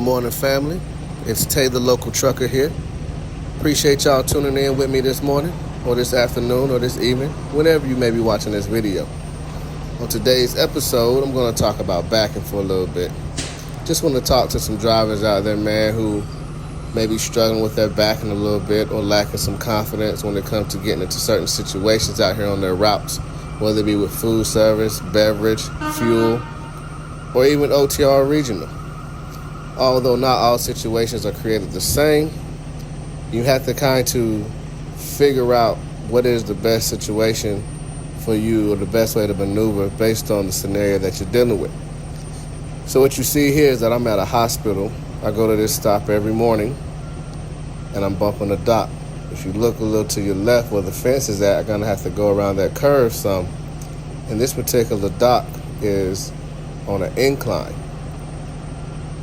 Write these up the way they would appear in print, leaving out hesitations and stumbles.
morning, family. It's Tay, the local trucker here. Appreciate y'all tuning in with me this morning, or this afternoon, or this evening, whenever you may be watching this video. On today's episode, I'm going to talk about backing for a little bit. Just want to talk to some drivers out there, man, who may be struggling with their backing a little bit or lacking some confidence when it comes to getting into certain situations out here on their routes, whether it be with food service, beverage, fuel, or even OTR regional. Although not all situations are created the same, you have to kind of figure out what is the best situation for you or the best way to maneuver based on the scenario that you're dealing with. So what you see here is that I'm at a hospital. I go to this stop every morning and I'm bumping the dock. If you look a little to your left where the fence is at, I'm gonna have to go around that curve some. And this particular dock is on an incline.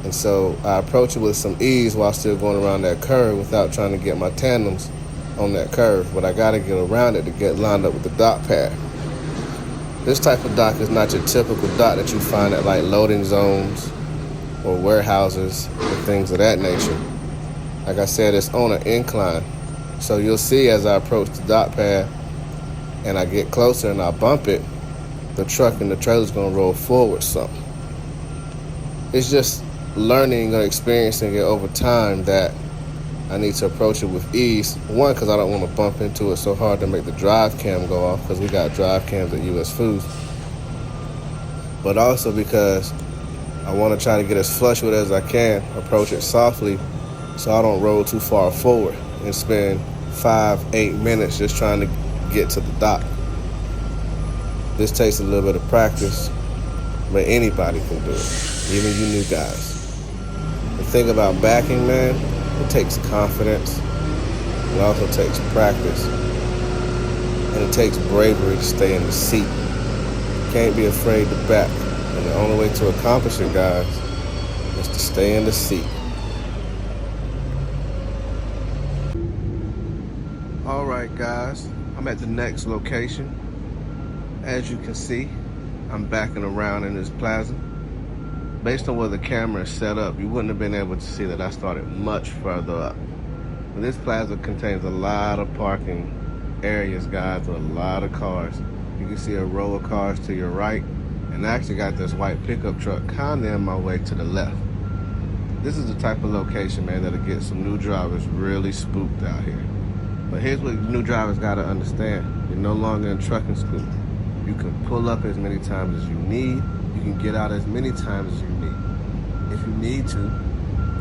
And so I approach it with some ease while still going around that curve without trying to get my tandems on that curve. But I gotta get around it to get lined up with the dock pad. This type of dock is not your typical dock that you find at like loading zones or warehouses and things of that nature. Like I said, it's on an incline. So you'll see as I approach the dock pad and I get closer and I bump it, the truck and the trailer's gonna roll forward some. It's just learning or experiencing it over time that I need to approach it with ease. One, because I don't want to bump into it so hard to make the drive cam go off, because we got drive cams at US Foods. But also because I want to try to get as flush with it as I can, approach it softly so I don't roll too far forward and spend 5-8 minutes just trying to get to the dock. This takes a little bit of practice, but anybody can do it, even you new guys. The thing about backing, man, it takes confidence. It also takes practice. And it takes bravery to stay in the seat. You can't be afraid to back. And the only way to accomplish it, guys, is to stay in the seat. All right, guys, I'm at the next location. As you can see, I'm backing around in this plaza. Based on where the camera is set up, you wouldn't have been able to see that I started much further up. But this plaza contains a lot of parking areas, guys, with a lot of cars. You can see a row of cars to your right, and I actually got this white pickup truck kind of in my way to the left. This is the type of location, man, that'll get some new drivers really spooked out here. But here's what new drivers gotta understand. You're no longer in trucking school. You can pull up as many times as you need. You can get out as many times as you need. If you need to,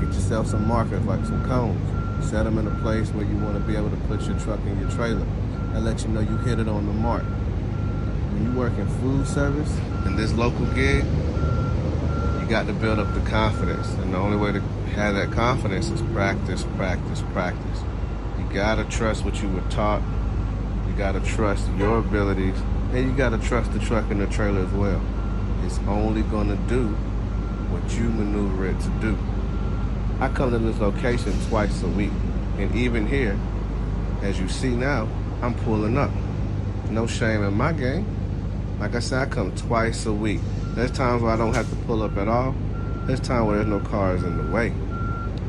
get yourself some markers like some cones. Set them in a place where you want to be able to put your truck in your trailer and let you know you hit it on the mark. When you work in food service, in this local gig, you got to build up the confidence. And the only way to have that confidence is practice, practice, practice. You got to trust what you were taught. You got to trust your abilities. And you got to trust the truck and the trailer as well. It's only gonna do what you maneuver it to do. I come to this location twice a week, and even here, as you see now, I'm pulling up. No shame in my game. Like I said, I come twice a week. There's times where I don't have to pull up at all. There's times where there's no cars in the way.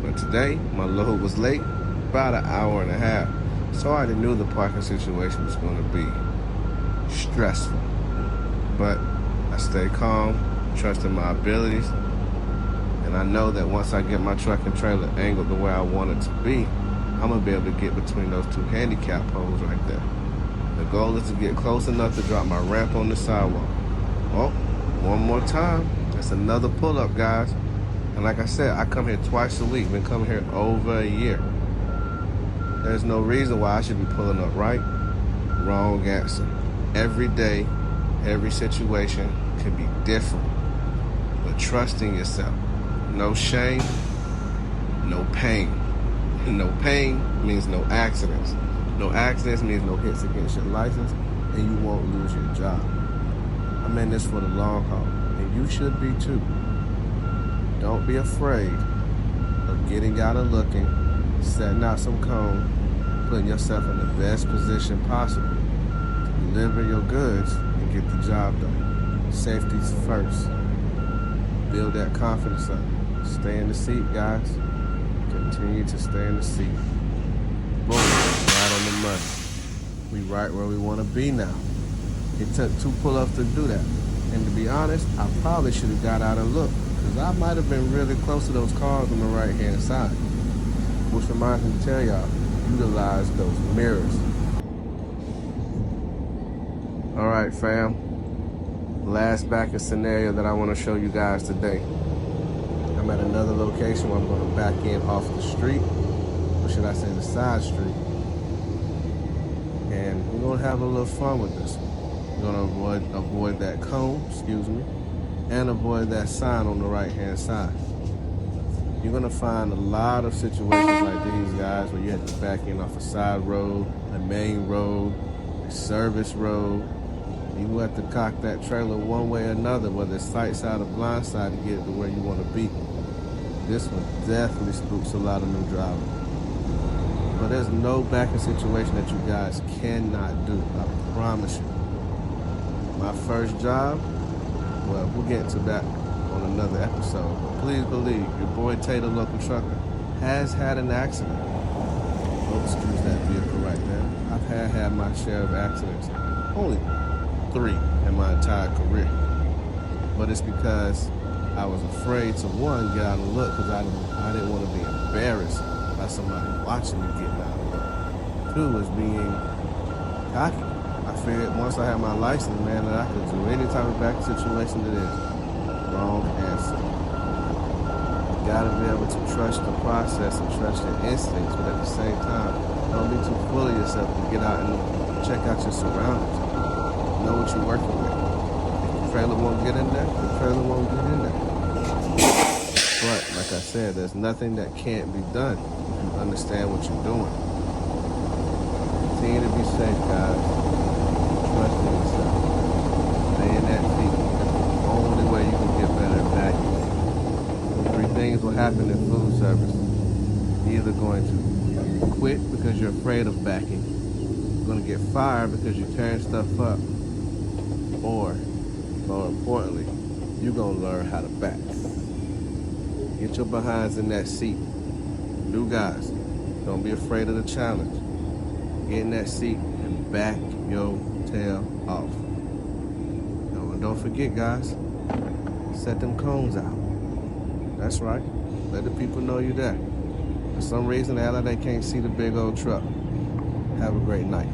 But today, my load was late, about an hour and a half. So I already knew the parking situation was gonna be stressful. But I stay calm, trusting my abilities, and I know that once I get my truck and trailer angled the way I want it to be, I'm gonna be able to get between those two handicap poles right there. The goal is to get close enough to drop my ramp on the sidewalk. Well, one more time, that's another pull-up, guys. And like I said, I come here twice a week, been coming here over a year. There's no reason why I should be pulling up right. Wrong answer. Every day, every situation can be different, but trusting yourself. No shame, no pain. No pain means no accidents. No accidents means no hits against your license, and you won't lose your job. I'm in this for the long haul, and you should be too. Don't be afraid of getting out and looking, setting out some cone, putting yourself in the best position possible to deliver your goods and get the job done. Safety's first. Build that confidence up. Stay in the seat, guys. Continue to stay in the seat. Boom, right on the money. We right where we want to be now. It took 2 pull-ups to do that. And to be honest, I probably should have got out and looked, because I might have been really close to those cars on the right-hand side. Which reminds me to tell y'all, utilize those mirrors. All right, fam. Last backing scenario that I want to show you guys today. I'm at another location where I'm going to back in off the street, or should I say the side street. And we're going to have a little fun with this. We're going to avoid that cone, and avoid that sign on the right-hand side. You're going to find a lot of situations like these, guys, where you have to back in off a side road, a main road, a service road. You will have to cock that trailer one way or another, whether it's sight side or blind side, to get it to where you want to be. This one definitely spooks a lot of new drivers. But there's no backing situation that you guys cannot do, I promise you. My first job, well, we'll get to that on another episode. But please believe, your boy Tay, the local trucker, has had an accident. Oh, excuse that vehicle right there. I've had my share of accidents. Only 3 in my entire career. But it's because I was afraid to, 1, get out and look, because I didn't want to be embarrassed by somebody watching me getting out and look. 2 was being cocky. I figured once I had my license, man, that I could do any type of back situation that is. Wrong answer. You gotta be able to trust the process and trust your instincts, but at the same time, don't be too full of yourself to get out and check out your surroundings. Know what you're working with. If the trailer won't get in there, the trailer won't get in there. But, like I said, there's nothing that can't be done if you understand what you're doing. Continue to be safe, guys. Trust in yourself. Stay in that seat. That's the only way you can get better at backing. 3 things will happen in food service. You're either going to quit because you're afraid of backing, you're going to get fired because you're tearing stuff up, or, more importantly, you're going to learn how to back. Get your behinds in that seat. New guys, don't be afraid of the challenge. Get in that seat and back your tail off. And don't forget, guys, set them cones out. That's right. Let the people know you're there. For some reason, they can't see the big old truck. Have a great night.